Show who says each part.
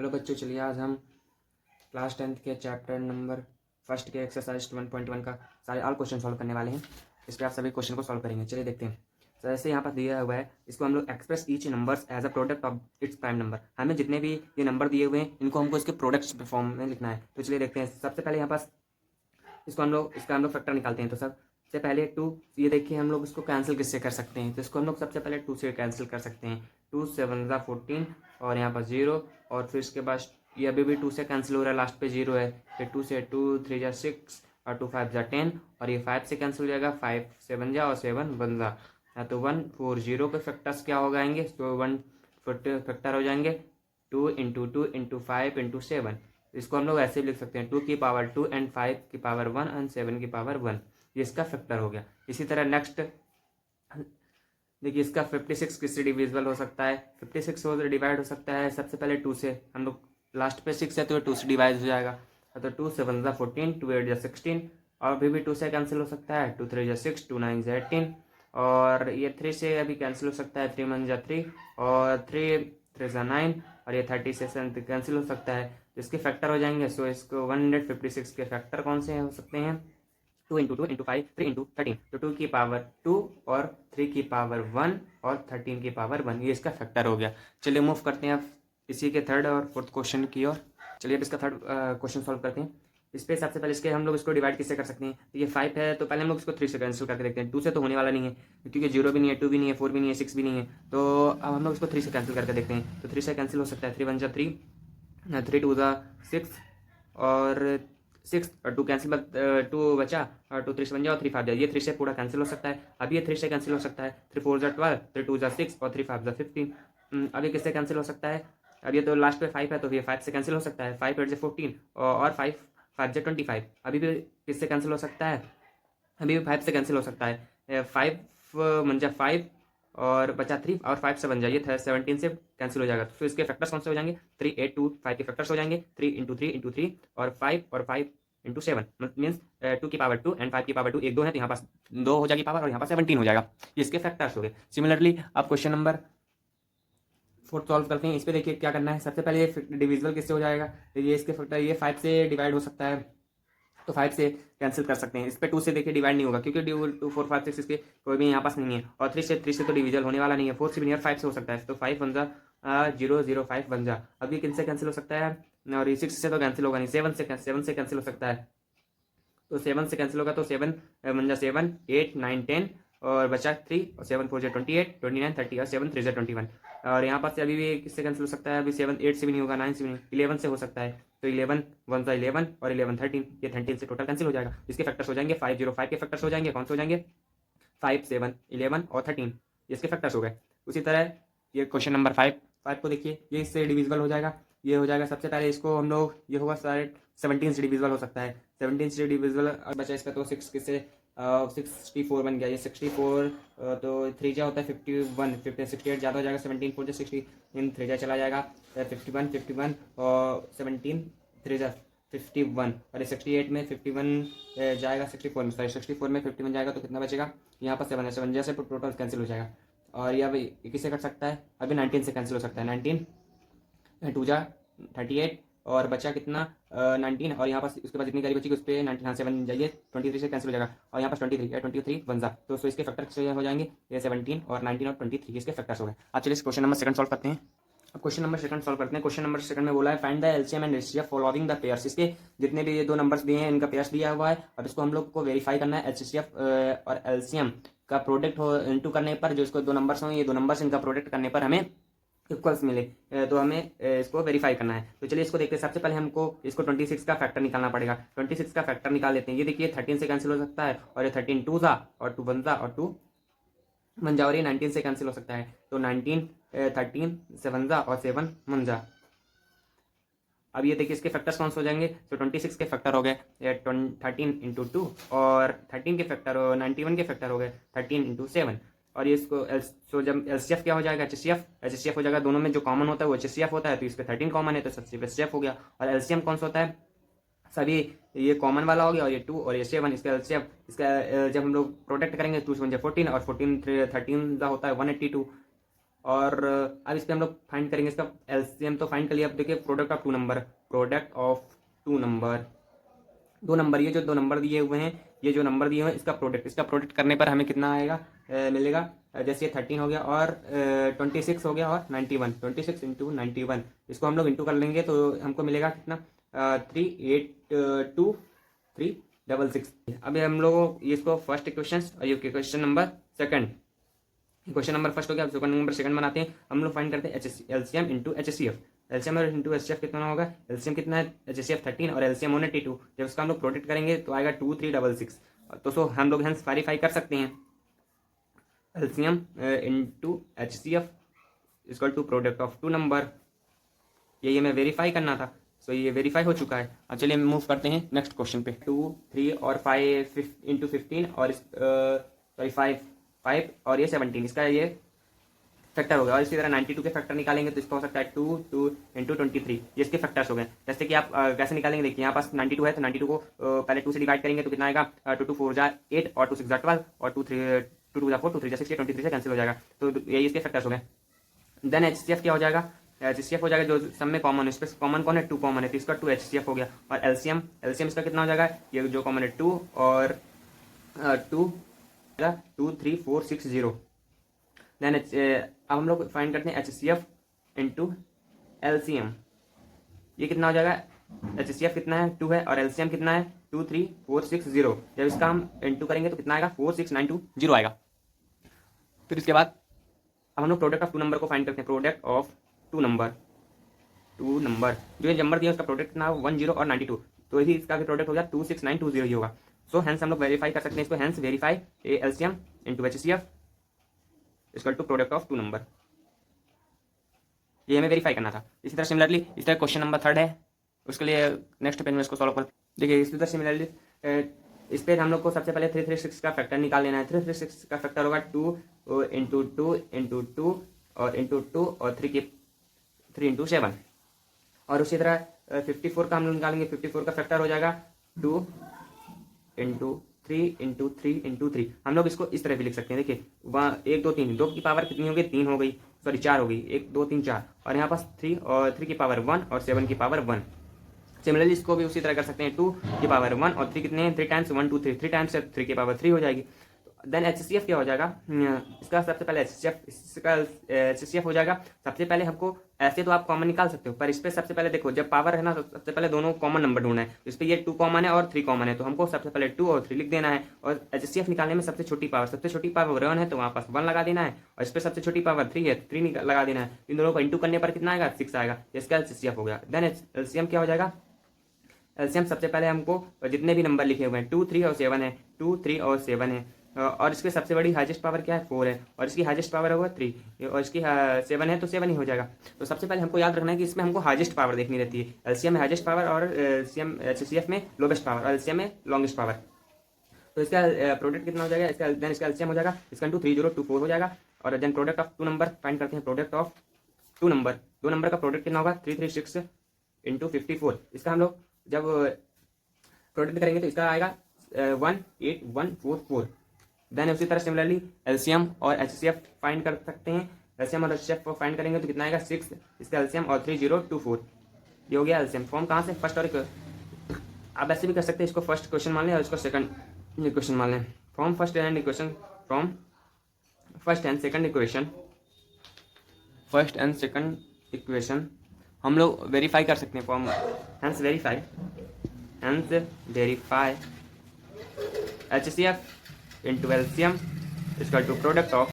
Speaker 1: Hello बच्चों, चलिए आज हम क्लास 10th के चैप्टर नंबर फर्स्ट के एक्सरसाइज 1.1 का सारे ऑल क्वेश्चन सॉल्व करने वाले हैं। इस पर आप सभी क्वेश्चन को सॉल्व करेंगे। चलिए देखते हैं। तो ऐसे यहाँ पर दिया हुआ है, इसको हम लोग express each numbers as a product of its prime number. हमें जितने भी ये नंबर दिए हुए हैं इनको हमको इसके प्रोडक्ट्स फॉर्म में लिखना है। तो चलिए देखते हैं। सबसे पहले यहाँ पास इसका हम लोग फैक्टर निकालते हैं। तो सबसे पहले 2, ये देखिए हम लोग इसको कैंसिल किससे कर सकते हैं। तो इसको हम लोग सबसे पहले 2 से कैंसिल कर सकते हैं। 2 7 14 और यहाँ पर 0, और फिर इसके बाद ये अभी भी 2 से कैंसिल हो रहा है, लास्ट पे 0 है। फिर 2 से 2 3 जा 6 और 2 5 जा 10 और ये 5 से कैंसिल हो जाएगा। 5 7 जा और 7 1 जा। तो 1 4 0 के फैक्टर्स क्या हो जाएंगे, तो 1 फैक्टर हो जाएंगे 2 इंटू 2 इंटू 5 इंटू 7। इसको हम लोग ऐसे भी लिख सकते हैं 2 की पावर 2 एंड 5 की पावर 1 एंड 7 की पावर 1। ये इसका फैक्टर हो गया। इसी तरह नेक्स्ट देखिए, इसका 56 किससे डिविजिबल हो सकता है। 56 हो डिवाइड हो सकता है सबसे पहले 2 से। हम लोग लास्ट पे 6 है तो 2 से डिवाइड हो जाएगा। तो 2 7 जा 14, 2 8 जा 16 और अभी भी 2 से कैंसिल हो सकता है। 2 3 जा 6, 2 9 जा 18 और ये 3 से अभी कैंसिल हो सकता है। 3 1 जा 3 और 3 3 जा 9 और ये 30 से कैंसिल हो सकता है। तो इसके फैक्टर हो जाएंगे। सो इसको 156 के फैक्टर कौन से हो सकते हैं, 2 इंटू 2 इंटू 5 3 इंटू 13। तो 2 की पावर 2 और 3 की पावर 1 और 13 की पावर 1, ये इसका फैक्टर हो गया। चलिए मूव करते हैं अब इसी के थर्ड और फोर्थ क्वेश्चन की ओर। चलिए अब इसका थर्ड क्वेश्चन सॉल्व करते हैं। इस पे सबसे पहले इसके हम लोग इसको डिवाइड किससे कर सकते हैं। तो ये 5 है तो पहले हम लोग इसको 3 से कैंसिल करके देखते हैं। 2 से तो होने वाला नहीं है क्योंकि 0 भी नहीं है, 2 भी नहीं है, 4 भी नहीं है, 6 भी नहीं है। तो अब हम लोग इसको 3 से कैंसिल करके देखते हैं। तो 3 से कैंसिल हो सकता है। 3 1 जा 3, 3 2 जा 6 और 6 और 2 कैंसिल, 2 बचा और 2 3 से बन जाओ, 3 5 जा। ये 3 से पूरा कैंसिल हो सकता है। अब ये 3 से कैंसिल हो सकता है। 3 4 जा 12, 3 2 जा 6 और 3 5 जा 15। अब ये किससे कैंसिल हो सकता है। अब ये तो लास्ट पे 5 है तो ये 5 से कैंसिल हो सकता है। 5 8 जा 14 और 5 5 जा 25। अभी भी किससे कैंसिल हो सकता है, अभी भी 5 से कैंसिल हो सकता है। 5 बन जा 5 और बचा 3 और 5 से बन जाइए 17 से कैंसिल हो जाएगा। तो फिर इसके फैक्टर्स कौन से हो जाएंगे, 3 8 2 5 के फैक्टर्स हो जाएंगे। 3 इंटू 3 इंटू 3 और 5 इंटू 7 मीन्स 2 की पावर 2 एंड 5 की पावर 2 एक 2 है तो यहाँ पास 2 हो जाएगी पावर और यहाँ पास 17 हो जाएगा। ये इसके फैक्टर्स हो गए। सिमिलरली आप क्वेश्चन नंबर 4 सॉल्व करते हैं। इस पर देखिए क्या करना है। सबसे पहले ये डिविजिबल किससे हो जाएगा, ये इसके फैक्टर ये 5 से डिवाइड हो सकता है तो 5 से कैंसिल कर सकते हैं। इस पे 2 से देखिए डिवाइड नहीं होगा क्योंकि 2 4 5 6 इसके कोई भी यहाँ पास नहीं है और 3 से तो डिविजल होने वाला नहीं है। 4 से भी नहीं और 5 से हो सकता है। तो 5 बन जा 0 0 5 बन जा। अब ये किनसे कैंसिल हो सकता है, और ये 6 से तो कैंसिल होगा नहीं। 7 से कैंसिल हो सकता है। तो 7 से कैंसिल होगा तो 7 बन जा 7 8 9 10 और बचा 3 और 7 4 28 29 30 और 7 3 21 और यहाँ पर से अभी भी किससे कैंसिल हो सकता है। अभी 7 8 से भी नहीं होगा, 9 से भी नहीं, 11 से हो सकता है। तो 11 1 जा 11 और 11 13, ये 13 से टोटल कैंसिल हो जाएगा। इसके फैक्टर्स हो जाएंगे 5 0 5 के फैक्टर्स हो जाएंगे। कौन से हो जाएंगे, 5 7 11 और 13, ये इसके फैक्टर्स हो गए। उसी तरह ये क्वेश्चन नंबर 5 को देखिए, ये इससे डिविजिबल हो जाएगा। ये हो जाएगा सबसे पहले इसको हम लोग, ये होगा सारे 17 से डिविजिबल हो सकता है। 17 से डिविजिबल बचा इसका तो 6 किससे 64 बन गया। ये 64 तो 3 जा होता है 51 68 ज़्यादा हो जाएगा। 17 4 जा 60 इन 3 जा चला जाएगा 51 और 17 3 जा 51 और 68 में 51 जाएगा 64 में, सॉरी 64 में 51 जाएगा तो कितना बचेगा, यहाँ पर 7 है। 7 जैसे टोटल कैंसिल हो जाएगा। और ये अभी किससे कट सकता है, अभी 19 से कैंसिल हो सकता है। 19 2 जा 38 और बचा कितना 19 और यहाँ पास उसके बाद जितनी गाड़ी बची उस पर 19 हाँ 7 जाइए 23 से कैंसिल हो जाएगा और यहाँ पास 23 बन जा। तो इसके फैक्टर हो जाएंगे ये 17 और 19 और 23 इसके फैक्टर्स हो गए। अब चलिए क्वेश्चन नंबर सेकंड सॉल्व करते हैं। अब क्वेश्चन नंबर सेकंड सॉल्व करते हैं। क्वेश्चन नंबर सेकंड में बोला है find the LCM and HCF following the pairs. इसके जितने भी ये 2 नंबर्स दिए हैं इनका पेयर्स दिया हुआ है। अब इसको हम लोग को वेरीफाई करना है। एचसीएफ और एलसीएम का प्रोडक्ट हो इनटू करने पर, जो इसको 2 नंबर्स हों, ये 2 नंबर्स इनका प्रोडक्ट करने पर हमें इक्वल्स मिले तो हमें इसको वेरीफाई करना है। तो चलिए इसको देखते हैं। सबसे पहले हमको इसको 26 का फैक्टर निकालना पड़ेगा। 26 का फैक्टर निकाल लेते हैं। ये देखिए 13 से कैंसिल हो सकता है और ये 13 2 जा और 2 बन जा और 2 बन जा और ये 19 से कैंसिल हो सकता है। तो 19 13 7 जा और 7 बन जा। अब ये देखिए इसके फैक्टर्स कौन से हो जाएंगे, तो 26 के फैक्टर हो गए 13 इंटू 2 और 13 के फैक्टर 91 के फैक्टर हो गए 13 इंटू 7 और ये इसको सो जब एलसीएफ क्या हो जाएगा, एचसीएफ हो जाएगा। दोनों में जो कॉमन होता है वो एचसीएफ होता है तो इस पर 13 कॉमन है तो सबसे एचसीएफ हो गया। और एलसीएम कौन सा होता है, सभी ये कॉमन वाला हो गया और ये 2 और ये 7 इसका एलसीएफ, इसका जब हम लोग प्रोडक्ट करेंगे 2 से 14 और 14 13 होता है 182 और अब इस पर हम लोग फाइंड करेंगे इसका एलसीएम। तो फाइंड कर लिया। अब देखिए product of two number, product of two number, दो नंबर, ये जो दो नंबर दिए हुए हैं, ये जो नंबर दिए हुए हैं इसका प्रोडक्ट करने पर हमें कितना आएगा, मिलेगा। जैसे ये 13 हो गया और 26 हो गया और 91, 26 इंटू 91, इसको हम लोग इंटू कर लेंगे तो हमको मिलेगा कितना, 382366। अभी हम लोग इसको फर्स्ट इक्वेशन और ये question number second, question number first हो गया, क्वेश्चन नंबर सेकंड बनाते हैं। हम लोग फाइंड करते हैं एलसीएम इंटू एचसीएफ। एलसीएम और इंटू एचसीएफ कितना होगा, एलसीएम कितना है, एचसीएफ 13 और एलसीएम 182। जब इसका हम लोग प्रोडक्ट करेंगे तो आएगा 2366। तो सो हम लोग हेंस वेरीफाई कर सकते हैं LCM into HCF equal to product of two number. ये हमें वेरीफाई करना था, सो ये वेरीफाई हो चुका है। अब चलिए मूव करते हैं नेक्स्ट क्वेश्चन पे। 2, 3 और 5 इंटू 15 और सॉरी 5 और ये 17, इसका ये फैक्टर हो गया। और इसी तरह 92 के फैक्टर निकालेंगे तो इसका हो सकता है 2 इंटू 23, ये इसके फैक्टर्स हो गए। जैसे कि आप कैसे निकालेंगे, देखिए यहाँ पास 92 है तो 92 को पहले 2 से डिवाइड करेंगे तो कितना आएगा, 2 2 4 जा 8 और 2 6 जा 12 और 2 2 जा 4, 2 3 जा 6, 23 से कैंसिल हो जाएगा। तो ये इसके फैक्टर्स हो गए। देन एचसीएफ क्या हो जाएगा, एचसीएफ हो जाएगा जो सब में कॉमन है, इस पर कॉमन कौन है, 2 कॉमन है तो इसका 2 एचसीएफ हो गया। और एलसीएम इसका कितना हो जाएगा, ये जो कॉमन है 2 और 2 2 3 4 6 0। देन अब हम लोग फाइंड करते हैं एचसीएफ इंटू एलसीएम। ये कितना हो जाएगा, एचसीएफ कितना है 2 है और एलसीएम कितना है 2 3 4 6 0। जब इसका हम इंटू करेंगे तो कितना आएगा, 46920 आएगा। फिर इसके बाद अब हम लोग प्रोडक्ट ऑफ टू नंबर को फाइंड करते हैं। प्रोडक्ट ऑफ टू नंबर जो ये नंबर दिया उसका प्रोडक्ट कितना 10 और 92, तो यही इसका भी प्रोडक्ट हो गया 26920 ही होगा। सो हेंस हम लोग वेरीफाई कर सकते हैं इसको, hence verify LCM into HCF equal to product of two number. ये हमें वेरीफाई करना था। इसी तरह सिमिलरली इस तरह क्वेश्चन नंबर 3 है, उसके लिए नेक्स्ट पेज में इसको सॉल्व कर। देखिए इसी तरह सिमिलरली इस पर हम लोग को सबसे पहले 336 का फैक्टर निकाल लेना है। 336 का फैक्टर होगा 2 इंटू 2 इंटू 2 और इंटू 2 और 3 इंटू 7। और उसी तरह 54 का हम लोग निकालेंगे। 54 का फैक्टर हो जाएगा 2 इंटू 3 इंटू 3 इंटू 3। हम लोग इसको इस तरह भी लिख सकते हैं। देखिए वहाँ 1 2 3, 2 की पावर कितनी हो गई, 3 हो गई, सॉरी 4 हो गई, 1 2 3 4, और यहाँ पास 3 और 3 की पावर 1 और 7 की पावर 1। सिमिलरली इसको भी उसी तरह कर सकते हैं, 2 की पावर 1 और 3 कितने हैं, 3 टाइम्स 1 2 3 टाइम्स 3 की पावर 3 हो जाएगी। देन एचसीएफ क्या हो जाएगा, इसका सबसे पहले एचसीएफ हो जाएगा। सबसे पहले हमको ऐसे तो आप कॉमन निकाल सकते हो, पर इस पर सबसे पहले देखो जब पावर है ना तो सबसे पहले दोनों कॉमन नंबर ढूंढना है। इस पर ये 2 कॉमन है और 3 कॉमन है, तो हमको सबसे पहले 2 और 3 लिख देना है। और एचसीएफ निकालने में सबसे छोटी पावर 1 है तो वहाँ पास 1 लगा देना है, और इस पर सबसे छोटी पावर 3 है, 3 लगा देना है। इन दोनों को इंटू करने पर कितना आएगा, 6 आएगा। इसका एचसीएफ हो गया। देन एलसीएम क्या हो जाएगा, एलसीएम सबसे पहले हमको जितने भी नंबर लिखे हुए हैं 2 3 और 7 है, 2 3 और 7 है, और इसकी सबसे बड़ी हाईएस्ट पावर क्या है, 4 है, और इसकी हाईएस्ट पावर होगा 3, और इसकी 7 है तो 7 ही हो जाएगा। तो सबसे पहले हमको याद रखना है कि इसमें हमको हाईएस्ट पावर देखनी रहती है। एलसीएम में हाईएस्ट पावर और एचसीएफ में लोवेस्ट पावर और एलसीएम में लॉन्गेस्ट पावर। तो इसका प्रोडक्ट कितना हो जाएगा, इसका एलसीएम हो जाएगा, इसका इंटू 3024 हो जाएगा। और then product of two number find करते हैं। प्रोडक्ट ऑफ टू नंबर, दो नंबर का प्रोडक्ट कितना होगा, 336 इंटू 54। इसका हम लोग जब प्रोडक्ट करेंगे तो इसका आएगा 18144। देन उसी तरह सिमिलरली एलसीएम और एचसीएफ फाइंड कर सकते हैं। एलसीएम और एचसीएफ फाइंड करेंगे तो कितना आएगा 6, इसका एलसीएम और 3024, ये हो गया एलसीएम। फॉर्म कहाँ से, फर्स्ट और आप ऐसे भी कर सकते हैं, इसको फर्स्ट क्वेश्चन मान लें और इसको सेकंड इक्वेशन मान लें। From first and equation, from first and second equation हम लोग वेरीफाई कर सकते हैं। Form hence verify HCF into LCM is equal to product of